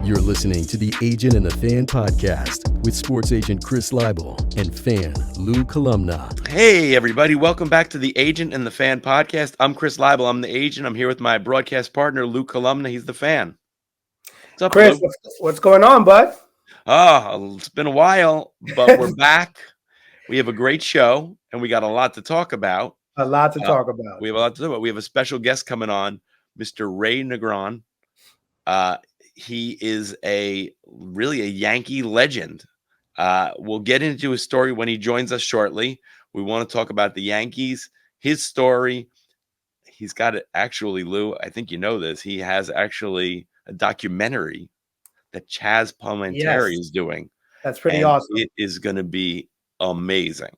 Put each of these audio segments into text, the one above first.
You're listening to the Agent and the Fan podcast with sports agent Chris Leible and fan Lou Columna. Hey, everybody. Welcome back to the Agent and the Fan podcast. I'm Chris Leible. I'm the agent. I'm here with my broadcast partner, Lou Columna. He's the fan. What's up, Chris, Lou? what's going on, bud? It's been a while, but we're back. We have a great show, and we got a lot to talk about. A lot to talk about. We have a lot to talk about. We have a special guest coming on, Mr. Ray Negron. He is really a Yankee legend. We'll get into his story when he joins us shortly. We want to talk about the Yankees, his story. He's got it actually, Lou. I think you know this. He has actually a documentary that Chaz Palminteri is doing. That's pretty awesome. It is going to be amazing.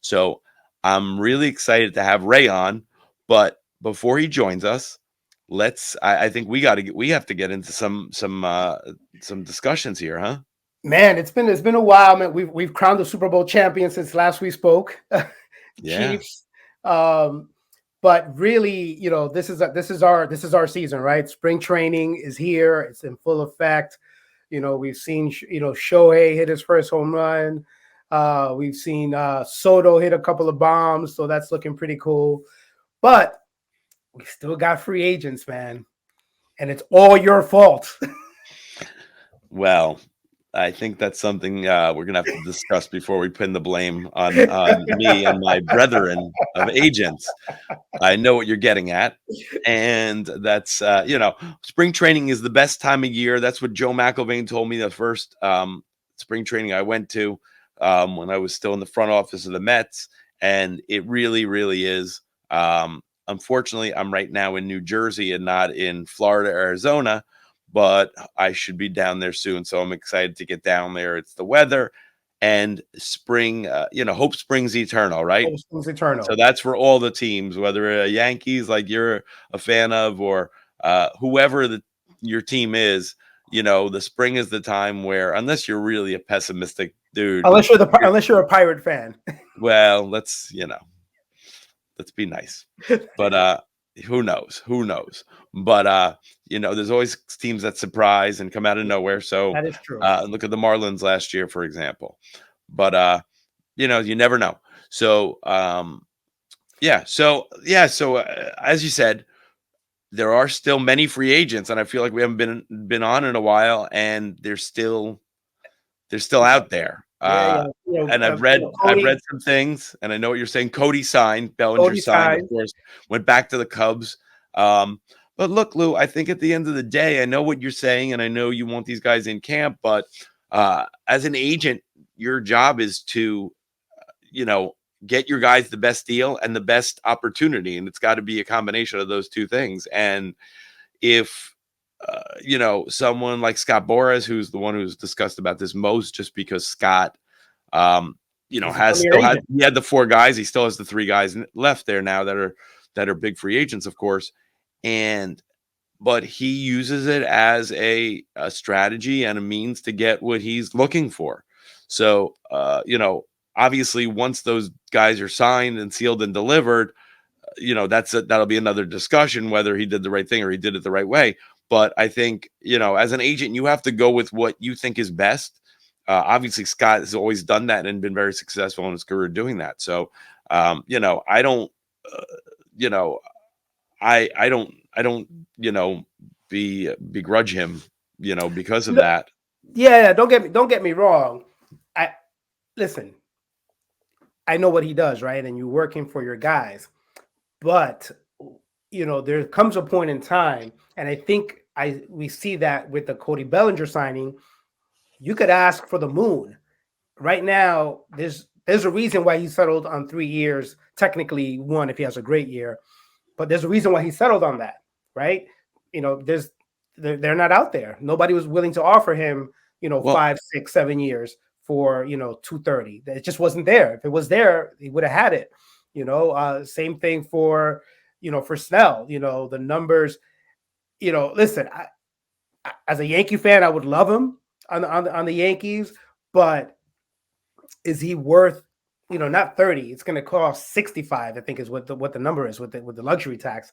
So I'm really excited to have Ray on. But before he joins us, I think we have to get into some discussions here, huh? Man, it's been a while, man. We've crowned the Super Bowl champion since last we spoke. Yeah. Chiefs. But really, this is our season, right? Spring training is here. It's in full effect. We've seen Shohei hit his first home run. We've seen Soto hit a couple of bombs, so that's looking pretty cool. But we still got free agents, man, and it's all your fault. Well, I think that's something we're gonna have to discuss before we pin the blame on me and my brethren of agents. I know what you're getting at, and that's spring training is the best time of year. That's what Joe McElvain told me the first spring training I went to when I was still in the front office of the Mets, and it really, really is. Unfortunately, I'm right now in New Jersey and not in Florida, Arizona, but I should be down there soon. So I'm excited to get down there. It's the weather and spring, hope springs eternal, right? Hope springs eternal. So that's for all the teams, whether Yankees like you're a fan of or whoever your team is, the spring is the time where, unless you're really a pessimistic dude. Unless you're a Pirate fan. Well, let's be nice, but who knows? But there's always teams that surprise and come out of nowhere. So that is true. Look at the Marlins last year, for example. But you never know. So So as you said, there are still many free agents, and I feel like we haven't been on in a while, and they're still out there. And I've read some things, and I know what you're saying. Cody signed, Bellinger signed, of course, went back to the Cubs. But look, Lou, I think at the end of the day, I know what you're saying, and I know you want these guys in camp, but as an agent, your job is to, get your guys the best deal and the best opportunity, and it's got to be a combination of those two things. And if someone like Scott Boras, who's the one who's discussed about this most, just because Scott, he had the four guys. He still has the three guys left there now that are big free agents, of course. But he uses it as a strategy and a means to get what he's looking for. So, obviously once those guys are signed and sealed and delivered, that'll be another discussion, whether he did the right thing or he did it the right way. But I think, as an agent, you have to go with what you think is best. Obviously, Scott has always done that and been very successful in his career doing that. So, I don't, I don't, begrudge him, because of that. Yeah, don't get me wrong. Listen, I know what he does, right? And you're working for your guys, but there comes a point in time, and I think we see that with the Cody Bellinger signing. You could ask for the moon. Right now, there's a reason why he settled on 3 years. Technically, one if he has a great year, but there's a reason why he settled on that, right? They're not out there. Nobody was willing to offer him, 5, 6, 7 years for $230. It just wasn't there. If it was there, he would have had it. Same thing for for Snell. The numbers. Listen, I, as a Yankee fan, I would love him on the Yankees, but is he worth not 30? It's going to cost 65. I think is what the number is with the luxury tax.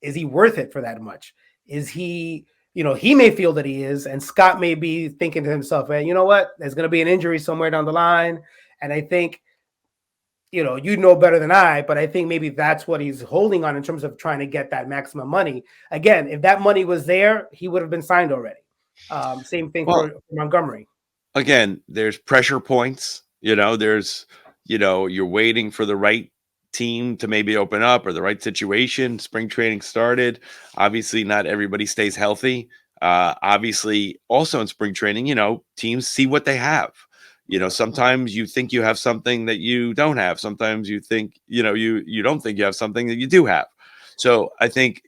Is he worth it for that much? Is he he may feel that he is, and Scott may be thinking to himself, "Man, you know what? There's going to be an injury somewhere down the line," and I think, you know better than I, but I think maybe that's what he's holding on in terms of trying to get that maximum money. Again, if that money was there, he would have been signed already. Same thing for Montgomery. Again, there's pressure points. There's, you're waiting for the right team to maybe open up or the right situation. Spring training started. Obviously, not everybody stays healthy. Obviously, also in spring training, teams see what they have. Sometimes you think you have something that you don't have. Sometimes you think, you don't think you have something that you do have. So I think,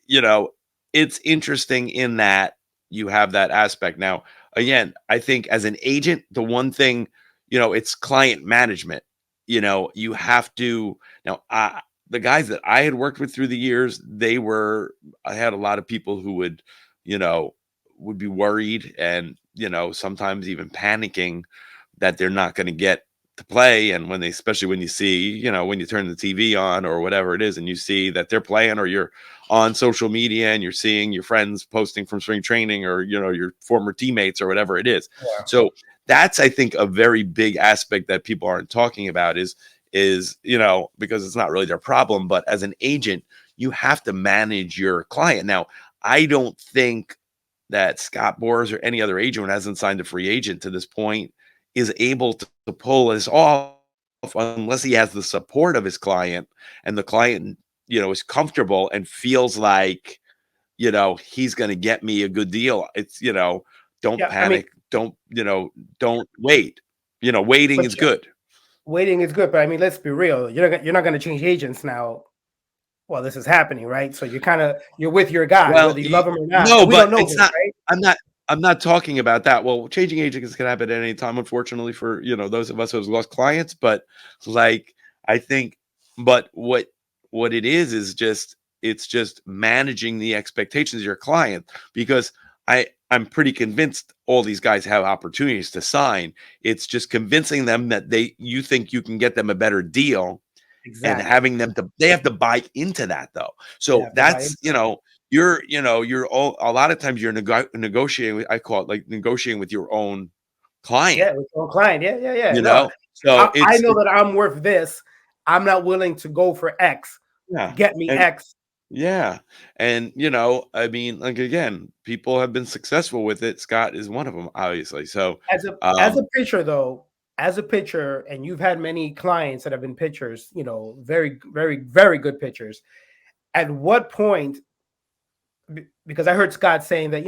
it's interesting in that you have that aspect. Now, again, I think as an agent, the one thing, it's client management. You have to now. The guys that I had worked with through the years, I had a lot of people who would be worried and sometimes even panicking that they're not going to get to play. And especially when you see, when you turn the TV on or whatever it is, and you see that they're playing, or you're on social media and you're seeing your friends posting from spring training, or, your former teammates or whatever it is. Yeah. So that's, I think, a very big aspect that people aren't talking about is, because it's not really their problem, but as an agent, you have to manage your client. Now, I don't think that Scott Boras or any other agent who hasn't signed a free agent to this point is able to pull this off unless he has the support of his client, and the client, is comfortable and feels like, he's going to get me a good deal. It's, don't panic. Don't wait. Waiting is good. Waiting is good, but I mean, let's be real. You're not going to change agents now. Well, this is happening, right? So you're with your guy, whether you love him or not. No, but it's not. Right? I'm not talking about that. Well, changing agents can happen at any time, unfortunately, for those of us who have lost clients. But I think, but what it is just, it's just managing the expectations of your client, because I'm pretty convinced all these guys have opportunities to sign. It's just convincing them that you think you can get them a better deal. Exactly. And having them they have to buy into that, though. So that's, you're all, a lot of times you're negotiating. I call it negotiating with your own client. Yeah, with your own client. Yeah. So I know that I'm worth this. I'm not willing to go for X. Yeah. Get me X. Yeah. And, I mean, again, people have been successful with it. Scott is one of them, obviously. So as a pitcher, though, and you've had many clients that have been pitchers, very, very, very good pitchers. At what point, because I heard Scott saying that,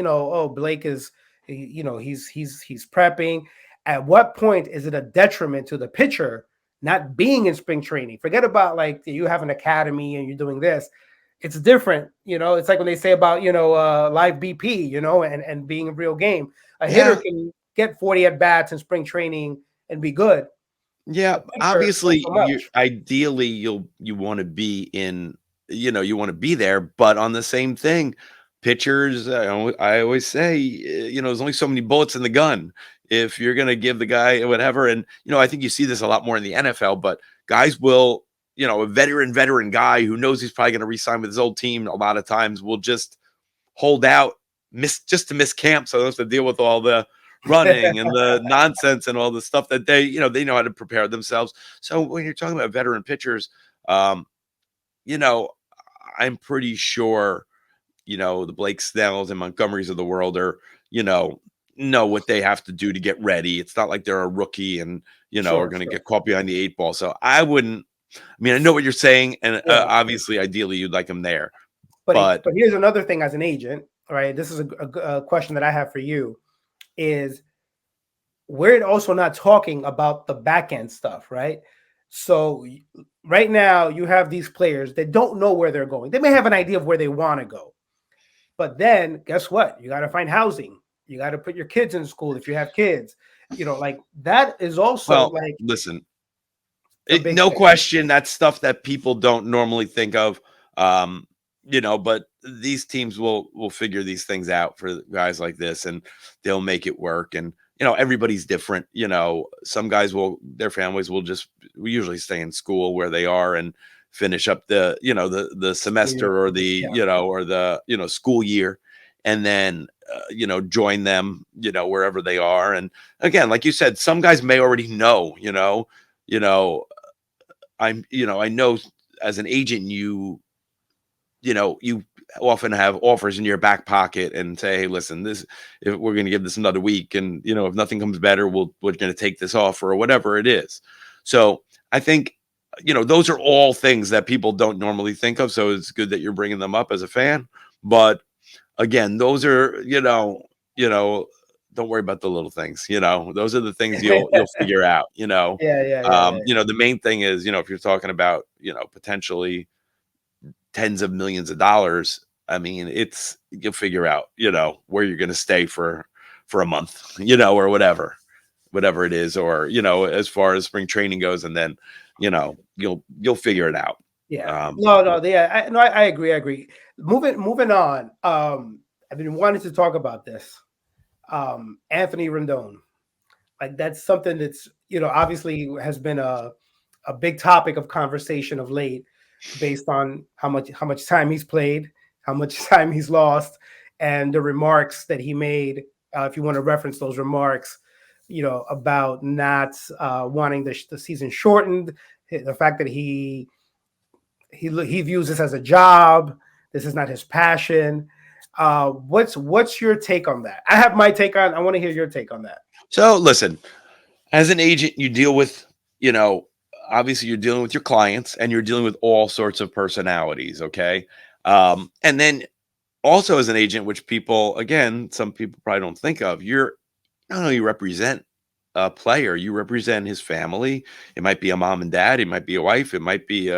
Blake is, he's prepping. At what point is it a detriment to the pitcher not being in spring training? Forget about you have an academy and you're doing this. It's different, it's like when they say about, live BP, and being a real game. A hitter can get 40 at bats in spring training and be good. Yeah, obviously, ideally, you want to be in, you want to be there. But on the same thing, pitchers, I always say, there's only so many bullets in the gun. If you're going to give the guy whatever, and I think you see this a lot more in the NFL, but guys will, a veteran guy who knows he's probably going to re-sign with his old team, a lot of times will just hold out, just to miss camp, so they don't have to deal with all the running and the nonsense and all the stuff that they know how to prepare themselves. So when you're talking about veteran pitchers, I'm pretty sure, the Blake Snells and Montgomerys of the world are, know what they have to do to get ready. It's not like they're a rookie and, are going to get caught behind the 8 ball. So I know what you're saying. And obviously, ideally, you'd like them there. But here's another thing as an agent, right? This is a question that I have for you. Is we're also not talking about the back end stuff, right? So right now you have these players that don't know where they're going. They may have an idea of where they want to go, but then guess what? You got to find housing. You got to put your kids in school if you have kids. That is also listen. No question, that's stuff that people don't normally think of. But these teams will figure these things out for guys like this, and they'll make it work. And, everybody's different. Some guys their families will usually stay in school where they are and finish up the semester or the, or the, school year. and then join them, wherever they are. And again, like you said, some guys may already know, I know as an agent, you often have offers in your back pocket and say, hey, listen, if we're going to give this another week, and if nothing comes better, we're going to take this offer or whatever it is. So I think, those are all things that people don't normally think of. So it's good that you're bringing them up as a fan. But again, those are, don't worry about the little things, those are the things you'll figure out, Yeah. The main thing is, if you're talking about, potentially tens of millions of dollars, I mean, you'll figure out, where you're going to stay for a month, or whatever it is, or, as far as spring training goes, and then, you'll figure it out. Yeah. I agree. Moving on. I've been wanting to talk about this. Anthony Rendon. Like, that's something that's, obviously has been a big topic of conversation of late, based on how much time he's played, how much time he's lost, and the remarks that he made. If you want to reference those remarks, about not wanting the season shortened, the fact that he views this as a job. This is not his passion. What's your take on that? I have my take on. I want to hear your take on that. So listen, as an agent, you deal with, obviously you're dealing with your clients, and you're dealing with all sorts of personalities. Okay. And then also as an agent, which some people probably don't think of, you represent a player, you represent his family. It might be a mom and dad. It might be a wife. It might be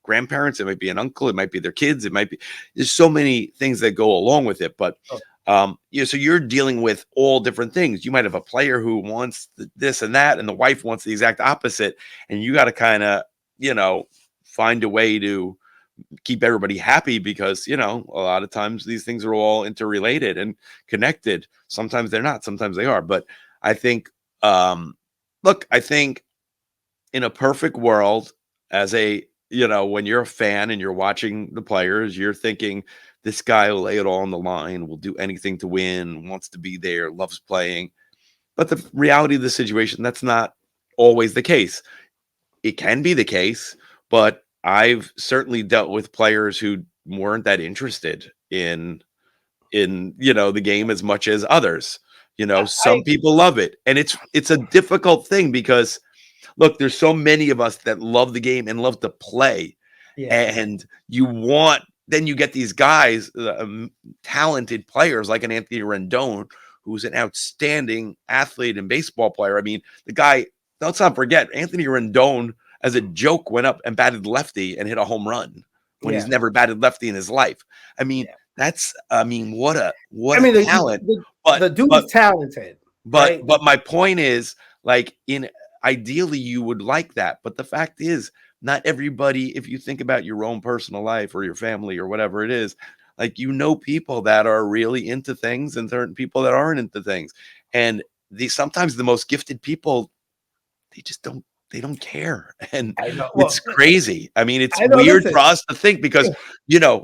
grandparents. It might be an uncle. It might be their kids. There's so many things that go along with it. But so you're dealing with all different things. You might have a player who wants this and that, and the wife wants the exact opposite. And you got to kind of, find a way to keep everybody happy, because, a lot of times these things are all interrelated and connected. Sometimes they're not, sometimes they are. But I think, I think in a perfect world, as when you're a fan and you're watching the players, you're thinking, this guy will lay it all on the line, will do anything to win, wants to be there, loves playing. But the reality of the situation, that's not always the case. It can be the case, but I've certainly dealt with players who weren't that interested in the game as much as others. Some people love it, and it's a difficult thing, because look, there's so many of us that love the game and love to play. Yeah. And then you get these guys, talented players like an Anthony Rendon, who's an outstanding athlete and baseball player. I mean, the guy, let's not forget, Anthony Rendon, as a joke, went up and batted lefty and hit a home run when he's never batted lefty in his life. I mean, what a talent. The dude is talented. But my point is, like, ideally you would like that. But the fact is, not everybody, if you think about your own personal life or your family or whatever it is, like, people that are really into things and certain people that aren't into things. And sometimes the most gifted people, they don't care. And it's crazy. I mean, it's weird for us to think, because,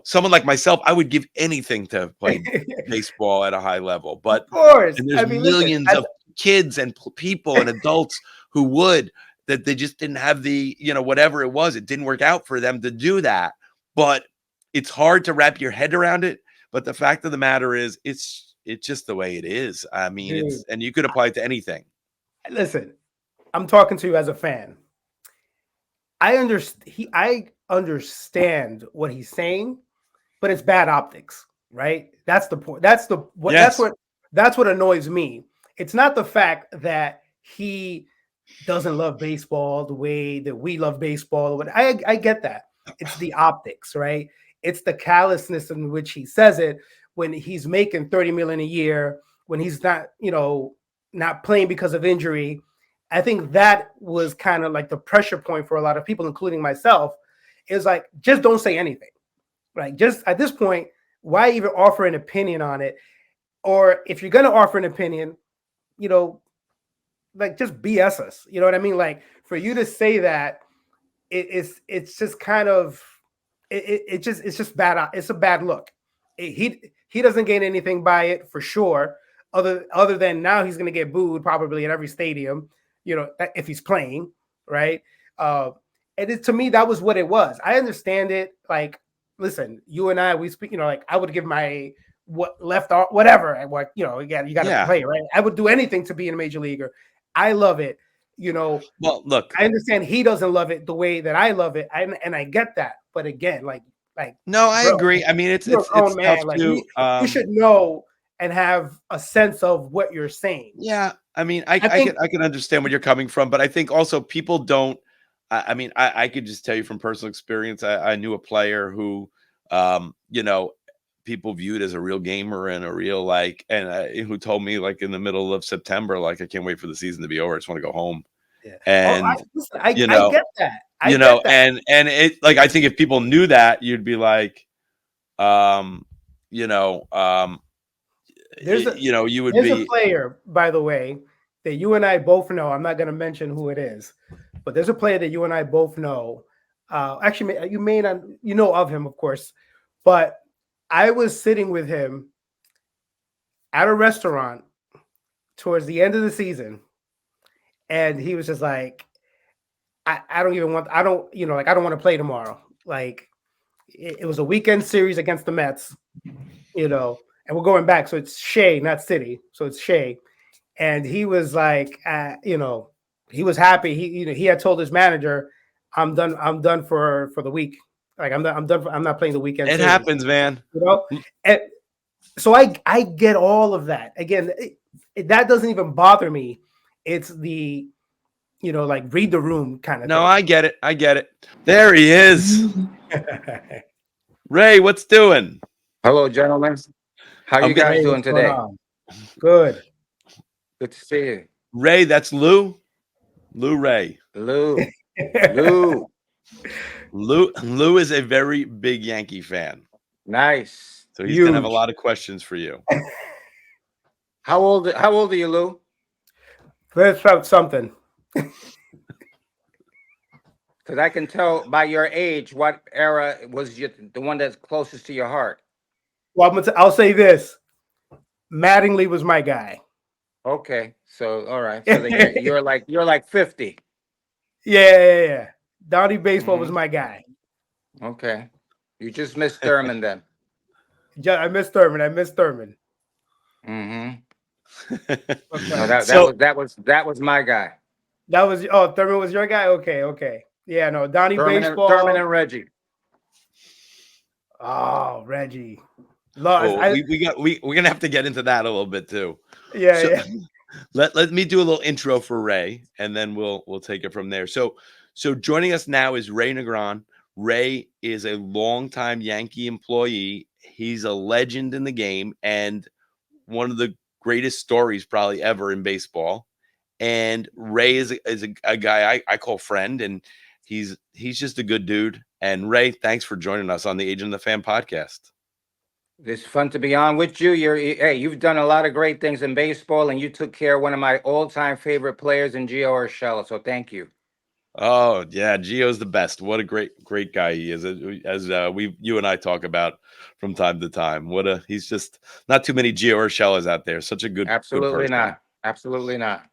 someone like myself, I would give anything to play baseball at a high level. But of course, there's millions of kids and people and adults who would, that they just didn't have the, whatever it was, it didn't work out for them to do that. But it's hard to wrap your head around it. But the fact of the matter is, it's just the way it is. I mean, and you could apply it to anything. Listen, I'm talking to you as a fan. I understand what he's saying, but it's bad optics, right? That's the point. That's what annoys me. It's not the fact that he doesn't love baseball the way that we love baseball. I get that. It's the optics, right? It's the callousness in which he says it, when he's making $30 million a year, when he's not, not playing because of injury. I think that was kind of like the pressure point for a lot of people, including myself, is like, just don't say anything. Like, just at this point, why even offer an opinion on it? Or if you're going to offer an opinion, like, just BS us. You know what I mean? Like, for you to say that, it's just kind of, it's just bad. It's a bad look. he doesn't gain anything by it for sure. Other than now he's going to get booed probably at every stadium, if he's playing, right? To me, that was what it was. I understand it. Like, listen, you and I, we speak, like I would give my left arm, whatever. You got to play, right? I would do anything to be in a major leaguer. I love it. Well, look, I understand he doesn't love it the way that I love it. And I get that. But again, no, I agree. I mean, it's tough man. Like you should know and have a sense of what you're saying. Yeah. I mean, I can understand where you're coming from, but I think also people don't. I mean, I could just tell you from personal experience. I knew a player who, people viewed as a real gamer and a real who told me in the middle of September, I can't wait for the season to be over. I just want to go home. Yeah. And I get that. And it I think if people knew that, you'd be like, you would be a player, by the way, that you and I both know. I'm not going to mention who it is, but there's a player that you and I both know. Actually, you may not, of him, of course, but I was sitting with him at a restaurant towards the end of the season, and he was just like, I don't want to play tomorrow. It was a weekend series against the Mets, and we're going back. So it's Shea, not City. So it's Shea. And he was like, he was happy. He had told his manager, I'm done for the week. I'm done. I'm not playing the weekend. It happens, man. And so I get all of that. Again, that doesn't even bother me. It's the, read the room kind of thing. I get it. There he is. Ray, what's doing? Hello, gentlemen. How you guys doing today? Good. Good to see you. Ray, that's Lou. Lou Ray. Lou is a very big Yankee fan. Nice. So he's gonna have a lot of questions for you. How old are you, Lou? That's about something. Because I can tell by your age what era was the one that's closest to your heart. Well, I'll say this: Mattingly was my guy. Okay, so all right, so then you're like 50. Yeah. Donnie Baseball was my guy. Okay, you just missed Thurman then. I missed Thurman. Mm-hmm. No, that was my guy. Thurman was your guy. Okay. Yeah, no, Donnie Baseball. Thurman and Reggie. Oh, Reggie. We're gonna have to get into that a little bit too. Yeah. Let me do a little intro for Ray, and then we'll take it from there. So joining us now is Ray Negron. Ray is a longtime Yankee employee. He's a legend in the game and one of the greatest stories probably ever in baseball. And Ray is a guy I call friend, and he's just a good dude. And Ray, thanks for joining us on the Agent of the Fan podcast. It's fun to be on with you. You've done a lot of great things in baseball, and you took care of one of my all-time favorite players in Gio Urshela. So thank you. Oh yeah, Gio's the best. What a great guy he is. As you and I talk about from time to time. He's just not too many Gio Urshela's out there. Such a good Absolutely good not. Absolutely not.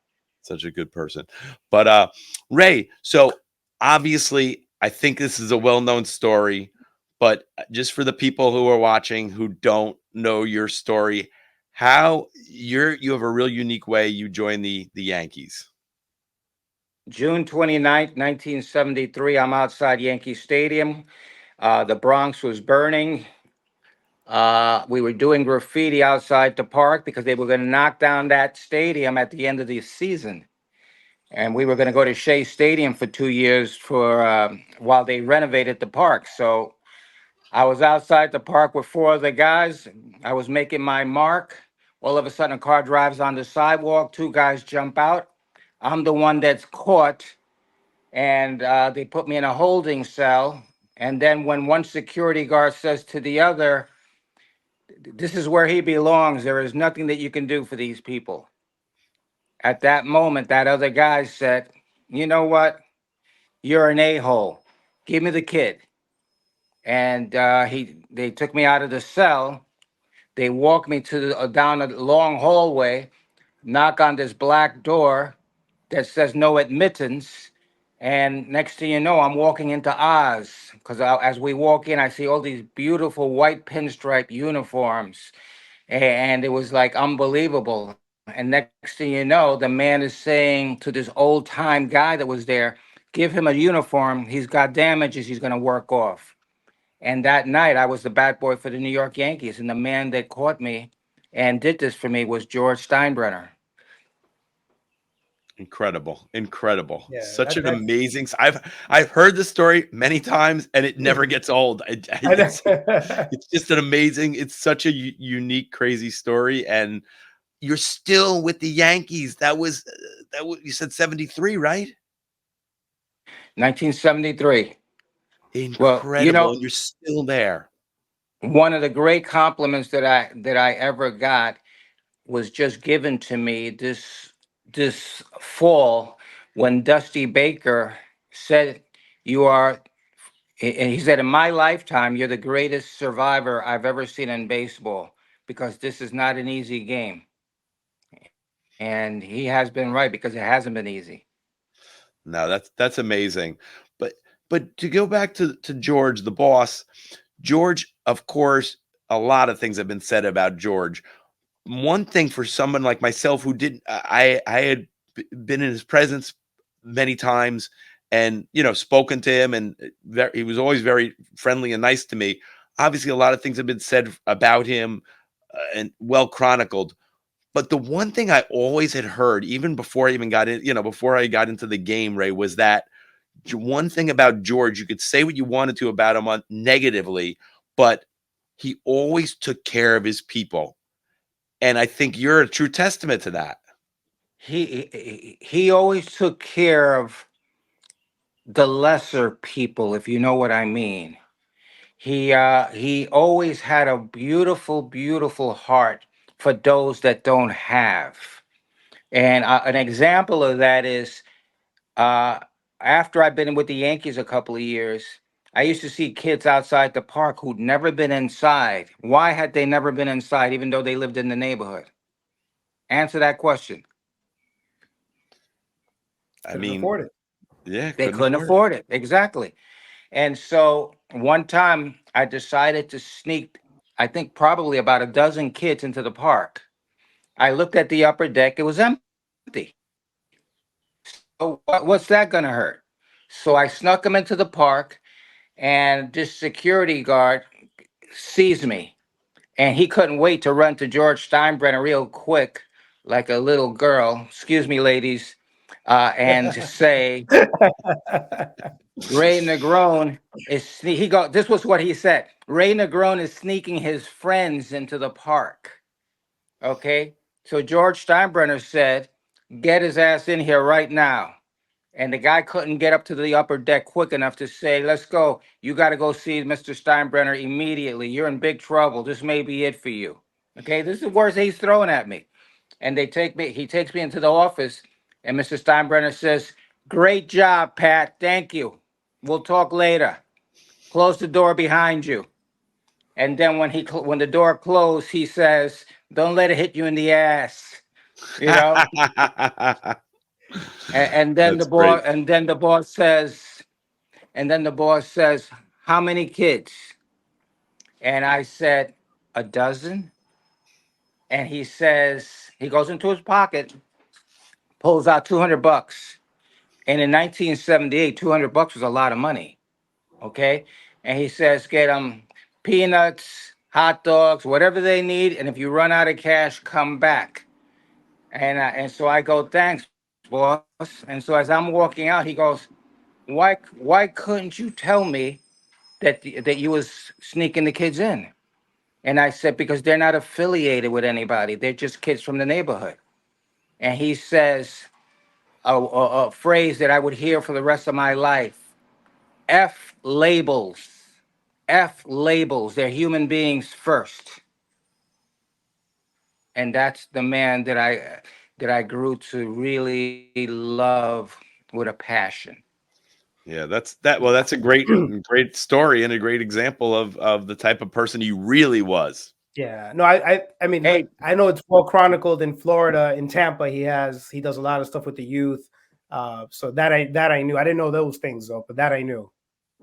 Such a good person. But Ray, so obviously I think this is a well-known story, but just for the people who are watching who don't know your story, how you have a real unique way you joined the Yankees. June 29th, 1973, I'm outside Yankee Stadium. The Bronx was burning. We were doing graffiti outside the park because they were going to knock down that stadium at the end of the season. And we were going to go to Shea Stadium for 2 years while they renovated the park. So I was outside the park with 4 other guys. I was making my mark. All of a sudden, a car drives on the sidewalk. 2 guys jump out. I'm the one that's caught. And they put me in a holding cell. And then when one security guard says to the other, "This is where he belongs. There is nothing that you can do for these people." At that moment, that other guy said, "You know what? You're an a-hole. Give me the kid." And they took me out of the cell. They walk me to down a long hallway, knock on this black door that says no admittance. And next thing you know, I'm walking into Oz because as we walk in, I see all these beautiful white pinstripe uniforms. And it was like unbelievable. And next thing you know, the man is saying to this old time guy that was there, give him a uniform. He's got damages he's going to work off. And that night, I was the bat boy for the New York Yankees. And the man that caught me and did this for me was George Steinbrenner. Incredible. Yeah, Such an amazing. I've heard the story many times, and it never gets old. It's just an amazing. It's such a unique, crazy story, and you're still with the Yankees. That was you said 73, right? 1973. Incredible, Well, you know, and you're still there. one of the great compliments that I ever got was just given to me this fall when Dusty Baker said, "You are," and he said, "In my lifetime, you're the greatest survivor I've ever seen in baseball because this is not an easy game." And he has been right because it hasn't been easy. No, that's amazing. But to go back to George, the boss, George, of course, a lot of things have been said about George. One thing for someone like myself who didn't, I had been in his presence many times, and spoken to him, and he was always very friendly and nice to me. Obviously, a lot of things have been said about him, and well chronicled. But the one thing I always had heard, even before I even got in, before I got into the game, Ray, was that one thing about George, you could say what you wanted to about him negatively, but he always took care of his people. And I think you're a true testament to that. He always took care of the lesser people, if you know what I mean. He always had a beautiful heart for those that don't have. And an example of that is uh, after I've been with the Yankees a couple of years, I used to see kids outside the park who'd never been inside. Why had they never been inside, even though they lived in the neighborhood? Answer that question. I couldn't mean, afford it. yeah, They couldn't afford it. Exactly. And so one time I decided to sneak, I think probably about a dozen kids into the park. I looked at the upper deck, it was empty. So what's that going to hurt? So I snuck them into the park, and this security guard sees me, and he couldn't wait to run to George Steinbrenner real quick, like a little girl. Excuse me, ladies, and to say, Ray Negron he go. This was what he said. Ray Negron is sneaking his friends into the park. Okay, so George Steinbrenner said, "Get his ass in here right now." And the guy couldn't get up to the upper deck quick enough to say, "Let's go. You got to go see Mr. Steinbrenner immediately. You're in big trouble. This may be it for you." Okay, this is the words he's throwing at me. And he takes me into the office, and Mr. Steinbrenner says, "Great job, Pat. Thank you. We'll talk later. Close the door behind you." And then when the door closed, he says, "Don't let it hit you in the ass." You know? And then That's great. the boss says, "How many kids?" And I said, "A dozen." And he goes into his pocket, pulls out $200. And in 1978, $200 was a lot of money. Okay. And he says, "Get them peanuts, hot dogs, whatever they need. And if you run out of cash, come back." And so I go, "Thanks, boss." And so as I'm walking out, he goes, why couldn't you tell me that you was sneaking the kids in?" And I said, "Because they're not affiliated with anybody. They're just kids from the neighborhood." And he says a phrase that I would hear for the rest of my life: F labels. F labels. They're human beings first. And that's the man that I grew to really love with a passion. Yeah, well, that's a great story and a great example of the type of person he really was. Yeah, no, I mean, Hey, I know it's well chronicled in Florida, in Tampa. He does a lot of stuff with the youth. So that I knew. I didn't know those things though, but that I knew.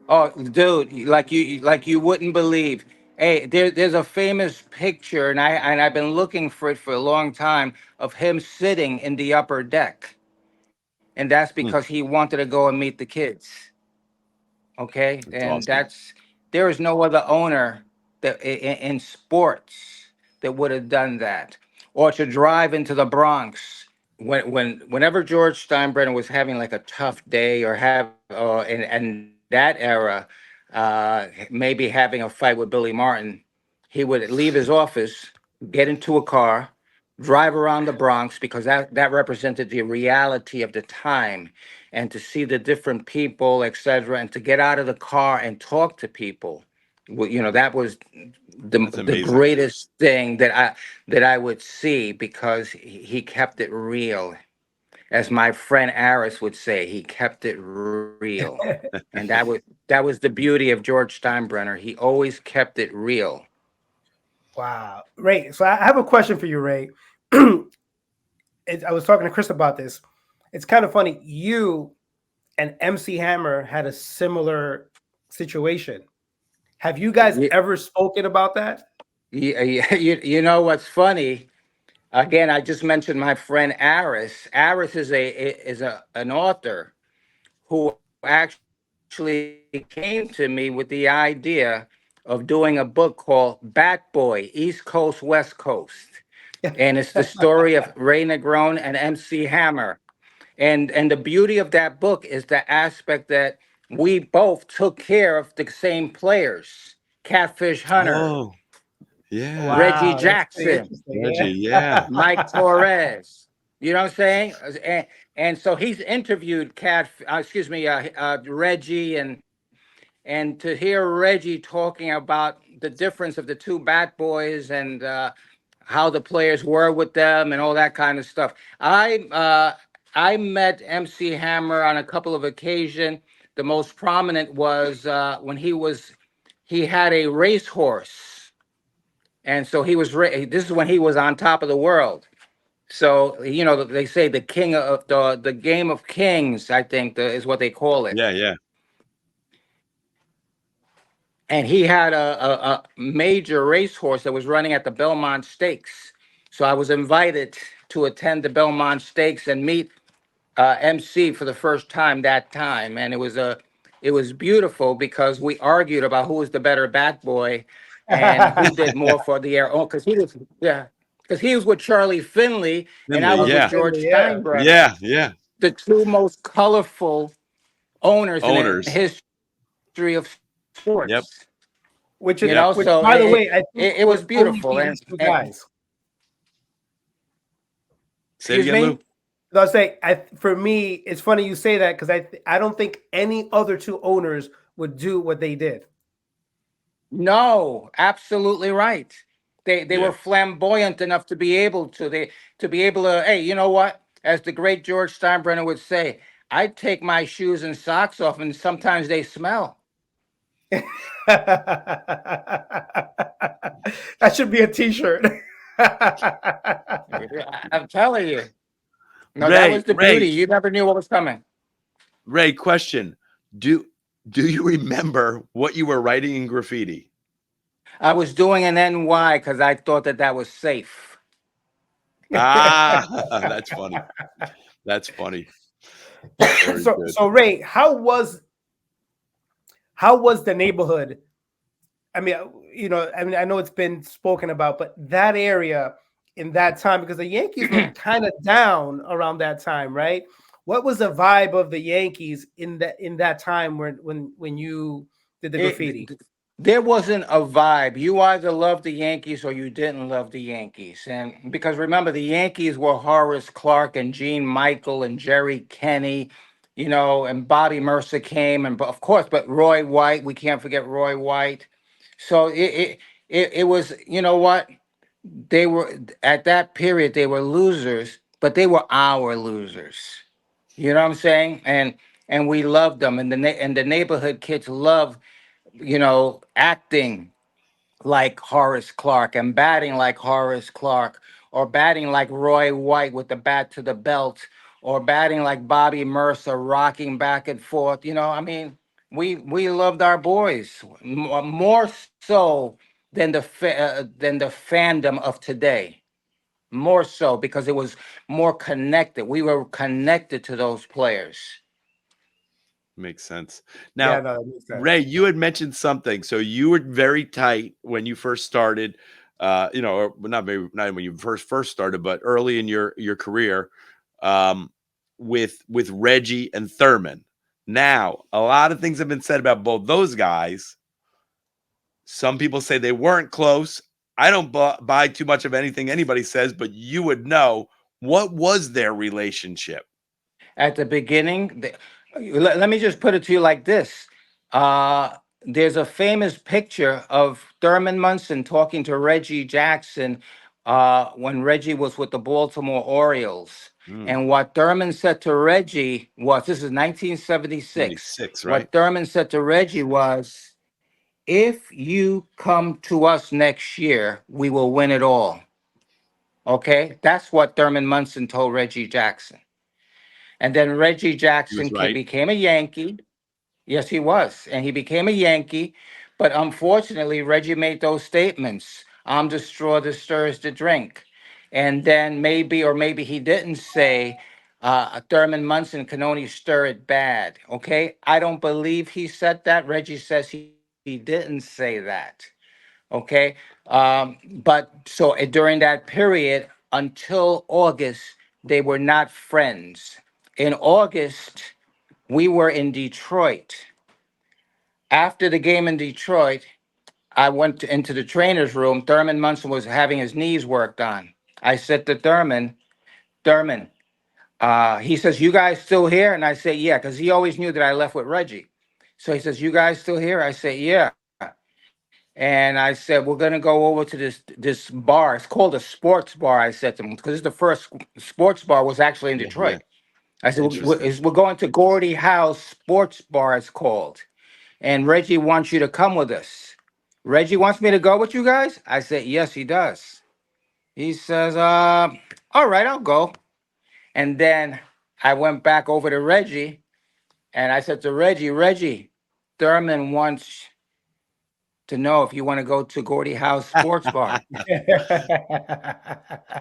oh, dude, like you wouldn't believe. Hey, there's a famous picture, and I've been looking for it for a long time of him sitting in the upper deck, and that's Hmm, because he wanted to go and meet the kids. Okay, that's and awesome. there is no other owner that in sports that would have done that, or to drive into the Bronx whenever George Steinbrenner was having like a tough day or have in that era, maybe having a fight with Billy Martin, he would leave his office, get into a car, drive around the Bronx because that represented the reality of the time, and to see the different people, etc., and to get out of the car and talk to people. Well, that was That's the amazing. greatest thing that I would see because he kept it real. As my friend Aris would say, he kept it real. And that was the beauty of George Steinbrenner. He always kept it real. Wow, Ray. So I have a question for you, Ray. I was talking to Chris about this. It's kind of funny. You and MC Hammer had a similar situation. Have you guys You, ever spoken about that? you know what's funny? Again, I just mentioned my friend Aris. Aris is an author who actually came to me with the idea of doing a book called Bat Boy, East Coast, West Coast. And it's the story of Ray Negron and MC Hammer. And the beauty of that book is the aspect that we both took care of the same players. Catfish Hunter, Oh, yeah. Reggie Wow, that's pretty Jackson, Reggie, interesting. yeah. Yeah. Mike Torres. You know what I'm saying? And so he's interviewed Reggie, and to hear Reggie talking about the difference of the two Bat Boys and how the players were with them and all that kind of stuff. I met MC Hammer on a couple of occasions. The most prominent was when he had a racehorse, and so this is when he was on top of the world. So they say the king of the game of kings, I think is what they call it. Yeah, yeah. And he had a major racehorse that was running at the Belmont Stakes. So I was invited to attend the Belmont Stakes and meet MC for the first time that time, and it was beautiful because we argued about who was the better bat boy and who did more for the air. Oh, because he was with Charlie Finley and I Finley, was with yeah. George Yeah. Steinbrenner, Yeah, yeah. the two most colorful owners in the Owners. history of Yep, sports. Which is, yep. which So by the way, I think it was would only beautiful. be And, these two and guys. Say it excuse again, Lou. me. I'll say, for me, it's funny you say that because I don't think any other two owners would do what they did. No, absolutely right. They Yeah. were flamboyant enough to be able to, hey, you know what? As the great George Steinbrenner would say, I take my shoes and socks off and sometimes they smell. That should be a T-shirt. I'm telling you. No, that Ray, was the Ray, beauty. You never knew what was coming. Ray, question. Do you remember what you were writing in graffiti? I was doing an NY because I thought that was safe. Ah, that's funny. That's funny. Very so good. so Ray, how was the neighborhood? I mean, I know it's been spoken about, but that area in that time, because the Yankees were kind of down around that time, right? What was the vibe of the Yankees in that time when you did the graffiti? There wasn't a vibe. You either loved the Yankees or you didn't love the Yankees. And because remember, the Yankees were Horace Clark and Gene Michael and Jerry Kenny, and Bobby Mercer came, and of course, but Roy White, we can't forget Roy White. So it was, you know what? They were at that period, they were losers, but they were our losers. You know what I'm saying? And we loved them, and the neighborhood kids love acting, like Horace Clark and batting like Horace Clark, or batting like Roy White with the bat to the belt, or batting like Bobby Mercer, rocking back and forth. You know, I mean, we loved our boys more so than than the fandom of today. More so because it was more connected. We were connected to those players. Makes sense. Yeah, Now, no, that makes sense. Ray, you had mentioned something. So you were very tight when you first started. Or not when you first started, but early in your career, um, with Reggie and Thurman. Now, a lot of things have been said about both those guys. Some people say they weren't close. I don't buy too much of anything anybody says, but you would know. What was their relationship? At the beginning, let me just put it to you like this. There's a famous picture of Thurman Munson talking to Reggie Jackson when Reggie was with the Baltimore Orioles. And what Thurman said to Reggie was, this is 1976. 76, right? What Thurman said to Reggie was, if you come to us next year, we will win it all. Okay? That's what Thurman Munson told Reggie Jackson. And then Reggie He Jackson was right. became a Yankee. Yes, he was. And he became a Yankee. But unfortunately, Reggie made those statements. I'm the straw that stirs the drink. And then maybe he didn't say, Thurman Munson can only stir it bad. Okay. I don't believe he said that. Reggie says he didn't say that. Okay. But so during that period until August, they were not friends. In August, we were in Detroit. After the game in Detroit, I went into the trainer's room. Thurman Munson was having his knees worked on. I said to Thurman, he says, you guys still here? And I say, yeah, because he always knew that I left with Reggie. So he says, you guys still here? I say, yeah. And I said, we're going to go over to this bar. It's called a sports bar, I said to him, because it's the first sports bar was actually in Yeah. Detroit. I said, Interesting. we're going to Gordie Howe's Sports Bar, it's called. And Reggie wants you to come with us. Reggie wants me to go with you guys? I said, yes, he does. He says, all right, I'll go. And then I went back over to Reggie and I said to Reggie, Thurman wants to know if you want to go to Gordie Howe's Sports Bar.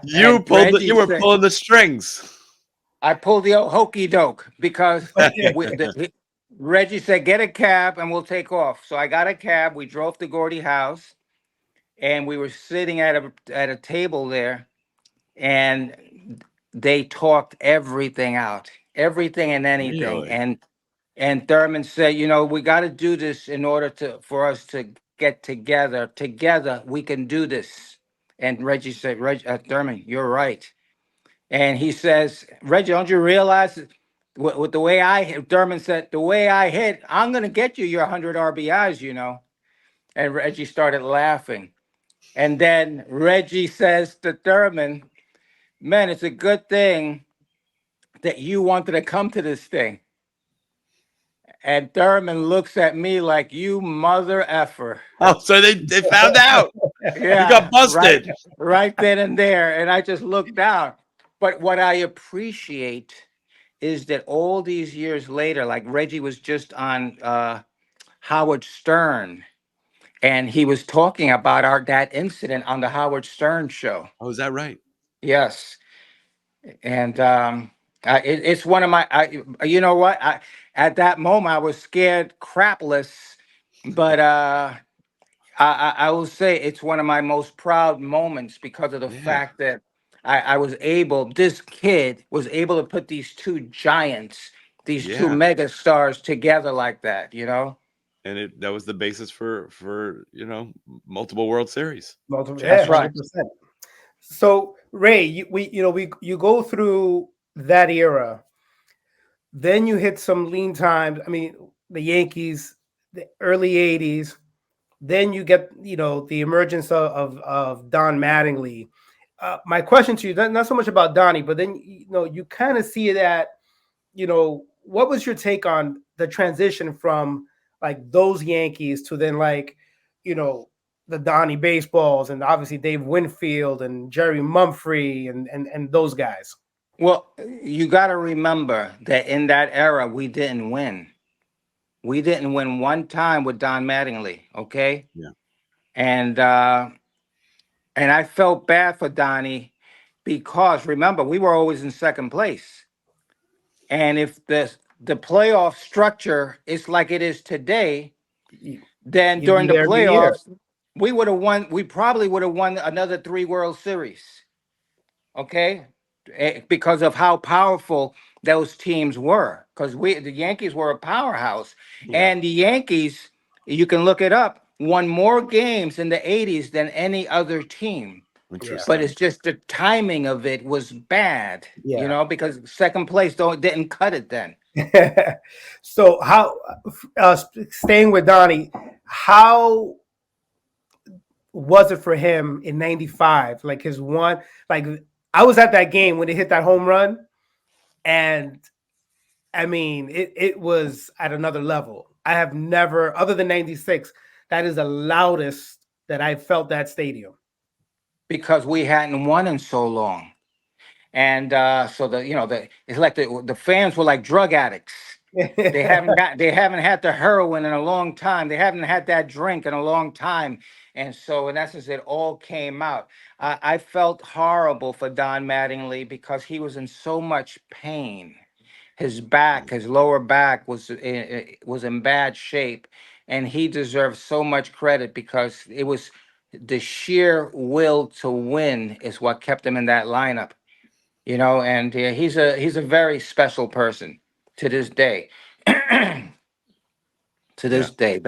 You were pulling the strings. I pulled the old hokey doke because Reggie said, get a cab and we'll take off. So I got a cab. We drove to Gordie Howe's and we were sitting at a table there and they talked everything out, everything and anything. Really? And Thurman said, we got to do this in order for us to get together. Together, we can do this. And Reggie said, Thurman, you're right. And he says, Reggie, don't you realize with the way I hit, Thurman said, the way I hit, I'm going to get you your 100 RBIs. And Reggie started laughing. And then Reggie says to Thurman, man, it's a good thing that you wanted to come to this thing. And Thurman looks at me like, you mother effer. Oh, so they found out. Yeah, You got busted. right then and there. And I just looked down. But what I appreciate is that all these years later, like Reggie was just on Howard Stern, and he was talking about that incident on the Howard Stern show. Oh, is that right? Yes. And it's one of my, you know what? At that moment, I was scared crapless, but I will say it's one of my most proud moments because of the fact that this kid was able to put these two giants, these two mega stars together like that, And that was the basis for multiple World Series. Yeah, 100%. So Ray, you go through that era, then you hit some lean times. I mean, the Yankees, the early '80s. Then you get the emergence of Don Mattingly. My question to you, not so much about Donnie, but then you kind of see that. What was your take on the transition from like those Yankees to then like the the Donnie baseballs, and obviously Dave Winfield and Jerry Mumphrey and those guys. Well, you got to remember that in that era, we didn't win. We didn't win one time with Don Mattingly, okay? Yeah. And I felt bad for Donnie because remember, we were always in second place. And if the playoff structure is like it is today, then You'd be during the there every year. playoffs, we would have won. We probably would have won another 3 World Series. Okay, because of how powerful those teams were. Because the Yankees were a powerhouse, and the Yankees, you can look it up, won more games in the '80s than any other team. Interesting. But it's just the timing of it was bad, Yeah. you know, because second place didn't cut it then. So how, staying with Donnie, how was it for him in '95? Like his one, like I was at that game when they hit that home run, and I mean it was at another level. I have never, other than '96, that is the loudest that I felt that stadium. Because we hadn't won in so long. And so it's like the fans were like drug addicts. They haven't had the heroin in a long time. They haven't had that drink in a long time. And so in essence, it all came out. I felt horrible for Don Mattingly because he was in so much pain. His lower back was in bad shape, and he deserves so much credit because it was the sheer will to win is what kept him in that lineup. You know, and he's a very special person to this day. To this day,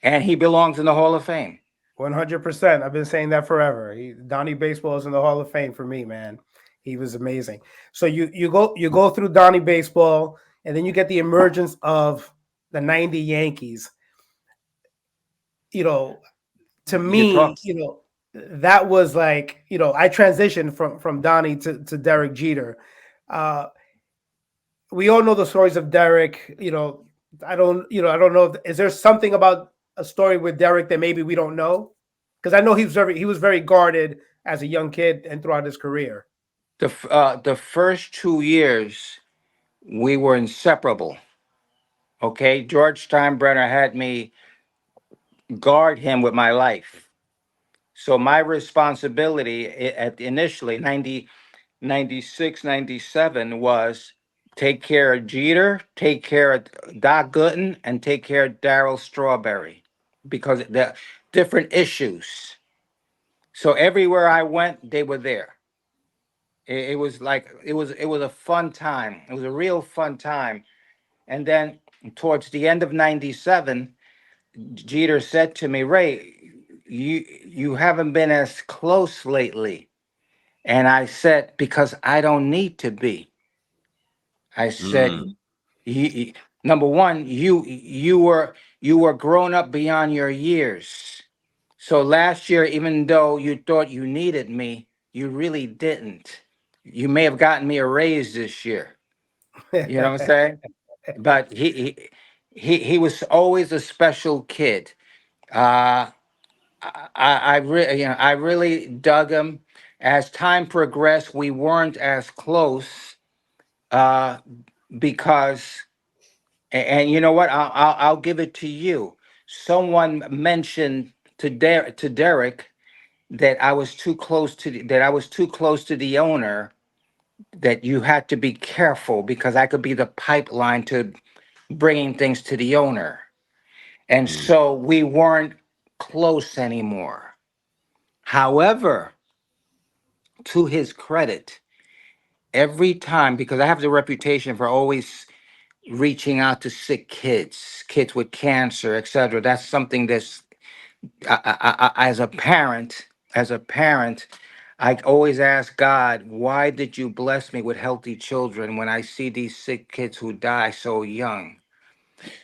and he belongs in the Hall of Fame. 100%. I've been saying that forever. Donnie Baseball is in the Hall of Fame for me, man. He was amazing. So you go through Donnie Baseball, and then you get the emergence of the '90 Yankees. You know, to me, that was like, I transitioned from Donnie to Derek Jeter. We all know the stories of Derek. I don't know. Is there something about a story with Derek that maybe we don't know? Because I know he was very guarded as a young kid and throughout his career. The first 2 years, we were inseparable. Okay, George Steinbrenner had me guard him with my life. So my responsibility at initially 96, 97 was take care of Jeter, take care of Doc Gooden, and take care of Darryl Strawberry because the different issues. So everywhere I went, they were there. It was like it was a fun time. It was a real fun time. And then towards the end of '97, Jeter said to me, Ray, you haven't been as close lately. And I said, because I don't need to be. I said, number one, you were grown up beyond your years. So last year, even though you thought you needed me, you really didn't. You may have gotten me a raise this year. You know what I'm saying? But he was always a special kid. I really dug him. As time progressed, we weren't as close because, and you know what? I'll give it to you. Someone mentioned to Derek that I was too close to the owner. That you had to be careful because I could be the pipeline to bringing things to the owner, and so we weren't close anymore. However, to his credit, every time, because I have the reputation for always reaching out to sick kids with cancer, etc. That's something that's as a parent, I always ask God, why did you bless me with healthy children when I see these sick kids who die so young?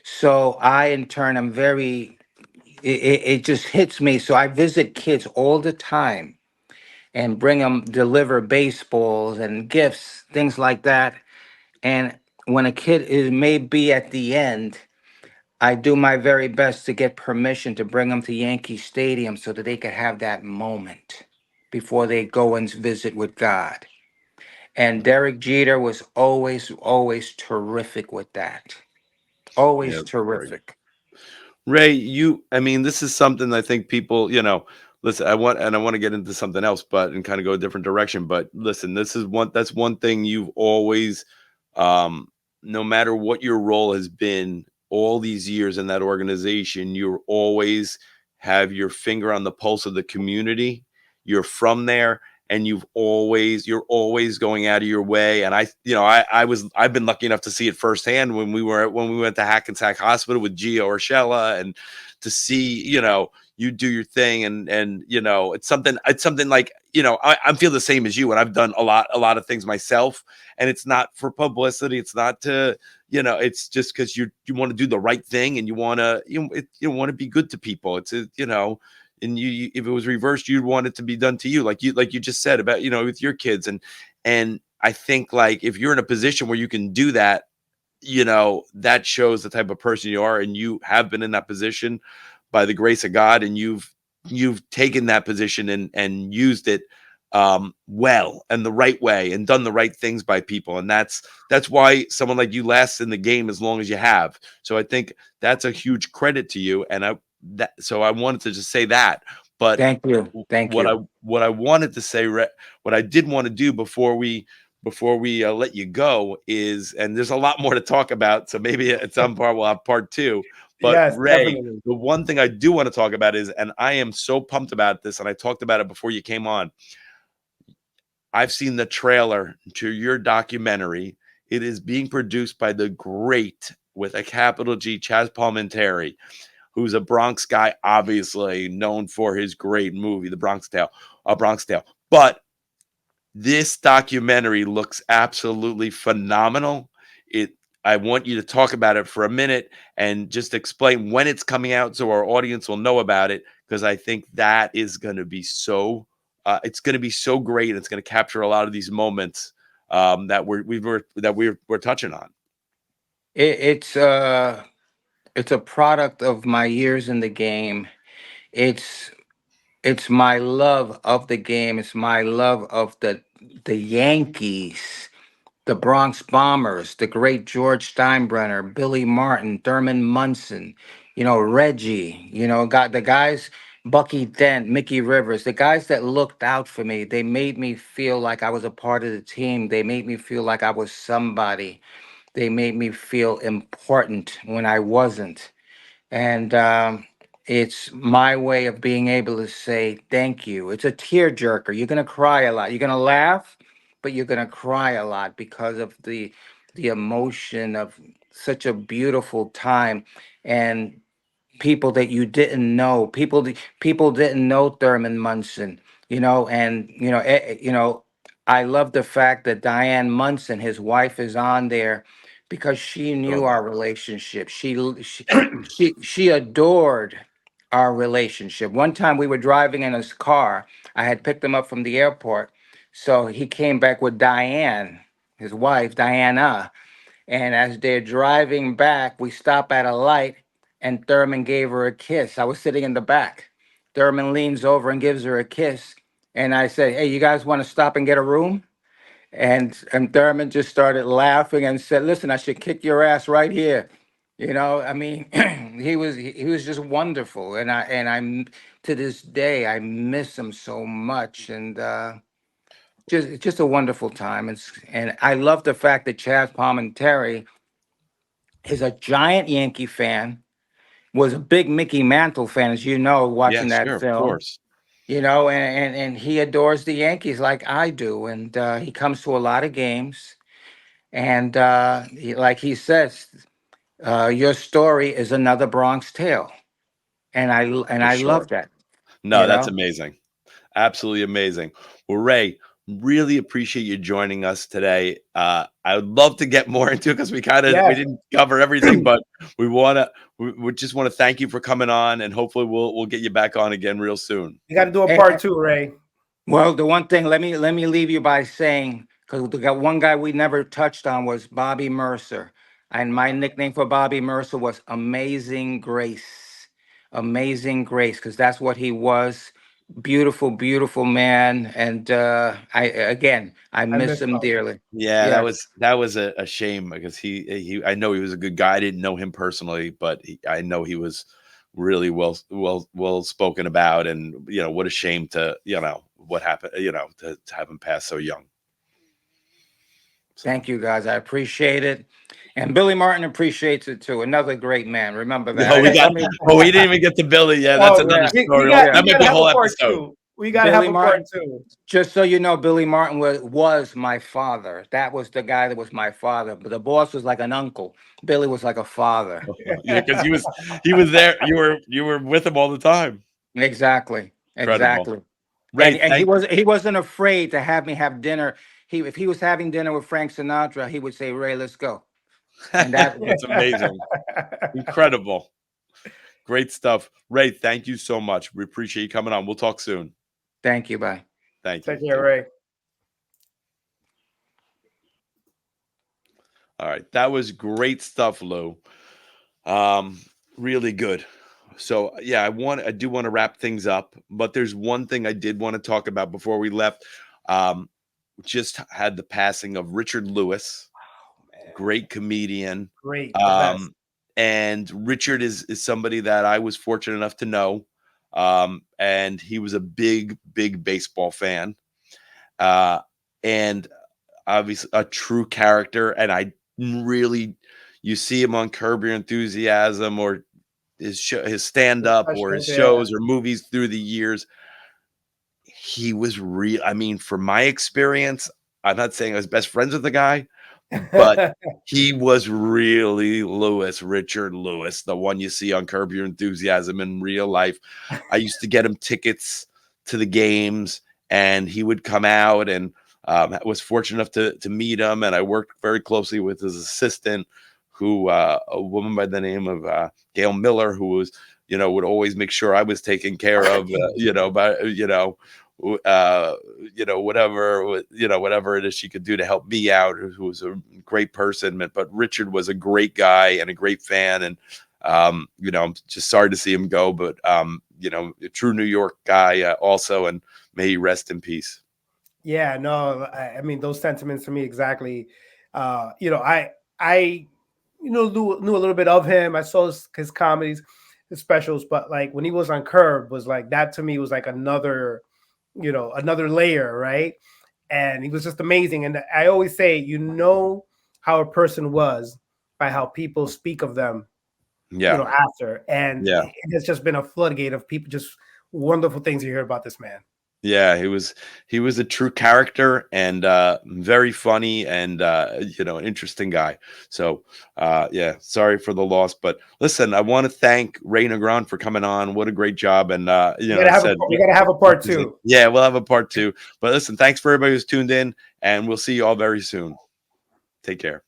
So I, in turn, am it just hits me. So I visit kids all the time and deliver baseballs and gifts, things like that. And when a kid may be at the end, I do my very best to get permission to bring them to Yankee Stadium so that they could have that moment before they go and visit with God. And Derek Jeter was always terrific with that. Yeah, Always great. terrific. Ray, I mean, this is something I think people, listen, I want to get into something else, but and kind of go a different direction. But listen, that's one thing you've always, um, no matter what your role has been all these years in that organization, you always have your finger on the pulse of the community. You're from there, and you're always going out of your way. And I've been lucky enough to see it firsthand when we went to Hackensack Hospital with Gio Urshela, and to see, you do your thing, and it's something like, I feel the same as you, and I've done a lot of things myself, and it's not for publicity, it's not to, it's just because you want to do the right thing, and you want to be good to people. It's and if it was reversed, you'd want it to be done to you, like you just said about, with your kids. And I think, like, if you're in a position where you can do that, that shows the type of person you are, and you have been in that position by the grace of God, and you've taken that position and used it well and the right way, and done the right things by people. And that's why someone like you lasts in the game as long as you have. So I think that's a huge credit to you. And so I wanted to just say that. But Thank you. Thank what you. I wanted to say, what I did want to do before we let you go is, and there's a lot more to talk about, so maybe at some part we'll have part two. But Yes, Ray, definitely. the one thing I do want to talk about is, and I am so pumped about this, and I talked about it before you came on. I've seen the trailer to your documentary. It is being produced by the great, with a capital G, Chaz Palminteri, who's a Bronx guy, obviously known for his great movie, The Bronx Tale, Bronx Tale. But this documentary looks absolutely phenomenal. I want you to talk about it for a minute and just explain when it's coming out so our audience will know about it, because I think that is going to be it's going to be so great. It's going to capture a lot of these moments that we're touching on. It's a product of my years in the game. It's it's my love of the game. It's my love of the Yankees, the Bronx Bombers, the great George Steinbrenner, Billy Martin, Thurman Munson, Reggie, got the guys, Bucky Dent, Mickey Rivers, the guys that looked out for me. They made me feel like I was a part of the team. They made me feel like I was somebody. They made me feel important when I wasn't. And it's my way of being able to say thank you. It's a tearjerker. You're gonna cry a lot. You're gonna laugh, but you're gonna cry a lot because of the emotion of such a beautiful time, and people that you didn't know. People didn't know Thurman Munson, and I love the fact that Diane Munson, his wife, is on there because she Saw knew that. our relationship. She adored our relationship. One time we were driving in his car. I had picked him up from the airport, so he came back with Diane, his wife, Diana. And as they're driving back, we stop at a light, and Thurman gave her a kiss. I was sitting in the back. Thurman leans over and gives her a kiss. And I said, "Hey, you guys want to stop and get a room?" And Thurman just started laughing and said, "Listen, I should kick your ass right here." I mean, he was just wonderful. And I'm to this day I miss him so much. And just a wonderful time. And I love the fact that Chaz Palminteri is a giant Yankee fan, was a big Mickey Mantle fan, as you know, Yeah, watching that sure, of film. course. And he adores the Yankees like I do, and he comes to a lot of games. And like he says, your story is another Bronx tale, and For I love sure. that. No, You that's know. amazing. Absolutely amazing. Well, Ray, really appreciate you joining us today. I would love to get more into it, because we Yes, didn't cover everything, but we just want to thank you for coming on, and hopefully we'll get you back on again real soon. you got to do a Eh, part two, Ray. Well, the one thing, let me leave you by saying, because the one guy we never touched on was Bobby Mercer. And my nickname for Bobby Mercer was Amazing Grace. Amazing Grace, because that's what he was. Beautiful, beautiful man. And I I miss miss him Bobby. Yeah, Yes. that was a shame because he I know he was a good guy. I didn't know him personally, but I know he was really well spoken about, and what a shame to what happened, to have him pass so young. So Thank you, guys. I appreciate it. And Billy Martin appreciates it too. Another great man. Remember that. we got we didn't even get to Billy. Yeah, that's Oh, another yeah. we story. got That we might got be to a have whole a part episode. two. We got to have a part two. Just so you know, Billy Martin was my father. That was the guy that was my father. But the boss was like an uncle. Billy was like a father. Yeah, because he was there. You were with him all the time. Exactly. Incredible. Exactly. Ray, And he wasn't afraid to have me have dinner. If he was having dinner with Frank Sinatra, he would say, "Ray, let's go." And that that's amazing. Incredible. Great stuff. Ray, thank you so much. We appreciate you coming on. We'll talk soon. Thank you. Bye. Thank you. Take care, Ray. All right. That was great stuff, Lou. Really good. So yeah, I do want to wrap things up, but there's one thing I did want to talk about before we left. Just had the passing of Richard Lewis, great comedian. Great, the best. And Richard is somebody that I was fortunate enough to know. And he was a big baseball fan. And obviously a true character. And you see him on Curb Your Enthusiasm or his stand up or his shows or movies through the years. He was real. I mean, from my experience, I'm not saying I was best friends with the guy, but he was really Richard Lewis, the one you see on Curb Your Enthusiasm in real life. I used to get him tickets to the games, and he would come out, and was fortunate enough to meet him. And I worked very closely with his assistant, who a woman by the name of Gail Miller, who was, would always make sure I was taken care of, whatever it is she could do to help me out, who was a great person. But Richard was a great guy and a great fan. And, I'm just sorry to see him go, but, a true New York guy also, and may he rest in peace. Yeah, no, I mean, those sentiments to me exactly. I knew a little bit of him. I saw his comedies, his specials, but like when he was on Curb, was like that to me was like another layer, right? And he was just amazing. And I always say, how a person was by how people speak of them, after. And it has just been a floodgate of people, just wonderful things you hear about this man. Yeah, he was a true character and very funny and an interesting guy. So sorry for the loss, but listen, I want to thank Ray Negron for coming on. What a great job! And we gotta have a part two. Yeah, we'll have a part two. But listen, thanks for everybody who's tuned in, and we'll see you all very soon. Take care.